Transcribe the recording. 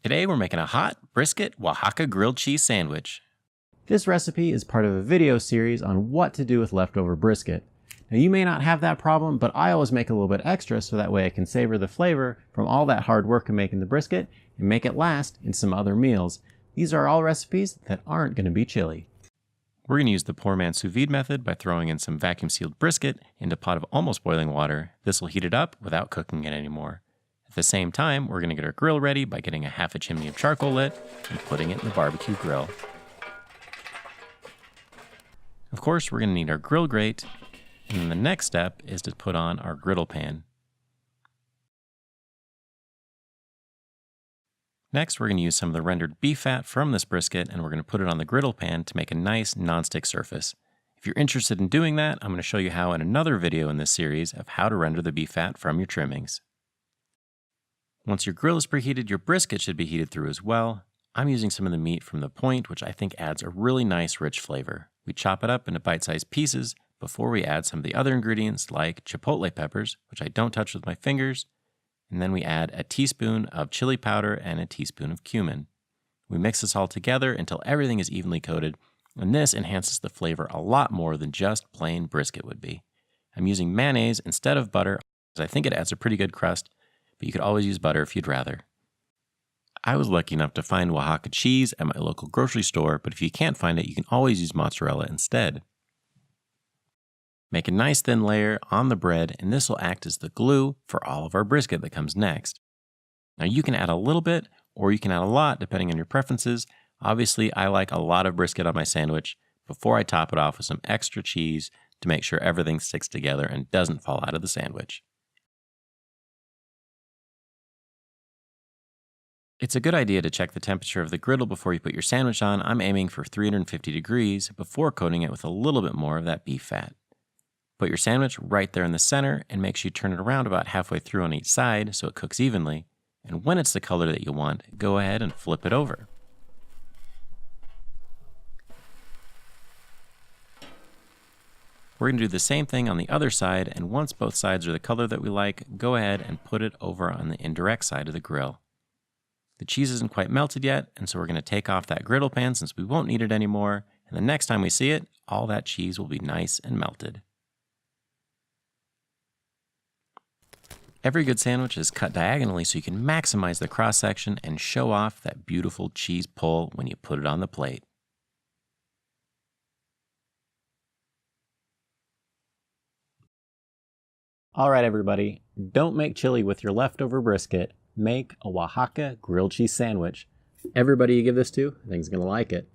Today we're making a hot brisket Oaxaca grilled cheese sandwich. This recipe is part of a video series on what to do with leftover brisket. Now you may not have that problem, but I always make a little bit extra so that way I can savor the flavor from all that hard work of making the brisket and make it last in some other meals. These are all recipes that aren't going to be chili. We're going to use the poor man sous vide method by throwing in some vacuum sealed brisket into a pot of almost boiling water. This will heat it up without cooking it anymore. At the same time, we're going to get our grill ready by getting a half a chimney of charcoal lit and putting it in the barbecue grill. Of course, we're going to need our grill grate, and then the next step is to put on our griddle pan. Next, we're going to use some of the rendered beef fat from this brisket, and we're going to put it on the griddle pan to make a nice nonstick surface. If you're interested in doing that, I'm going to show you how in another video in this series of how to render the beef fat from your trimmings. Once your grill is preheated, your brisket should be heated through as well. I'm using some of the meat from the point, which I think adds a really nice rich flavor. We chop it up into bite-sized pieces before we add some of the other ingredients like chipotle peppers, which I don't touch with my fingers, and then we add a teaspoon of chili powder and a teaspoon of cumin. We mix this all together until everything is evenly coated, and this enhances the flavor a lot more than just plain brisket would be. I'm using mayonnaise instead of butter, because I think it adds a pretty good crust, but you could always use butter if you'd rather. I was lucky enough to find Oaxaca cheese at my local grocery store, but if you can't find it, you can always use mozzarella instead. Make a nice thin layer on the bread, and this will act as the glue for all of our brisket that comes next. Now you can add a little bit, or you can add a lot depending on your preferences. Obviously, I like a lot of brisket on my sandwich before I top it off with some extra cheese to make sure everything sticks together and doesn't fall out of the sandwich. It's a good idea to check the temperature of the griddle before you put your sandwich on. I'm aiming for 350 degrees before coating it with a little bit more of that beef fat. Put your sandwich right there in the center and make sure you turn it around about halfway through on each side so it cooks evenly. And when it's the color that you want, go ahead and flip it over. We're going to do the same thing on the other side, and once both sides are the color that we like, go ahead and put it over on the indirect side of the grill. The cheese isn't quite melted yet, and so we're going to take off that griddle pan since we won't need it anymore, and the next time we see it, all that cheese will be nice and melted. Every good sandwich is cut diagonally so you can maximize the cross-section and show off that beautiful cheese pull when you put it on the plate. All right, everybody, don't make chili with your leftover brisket. Make a Oaxaca grilled cheese sandwich. Everybody you give this to, I think is going to like it.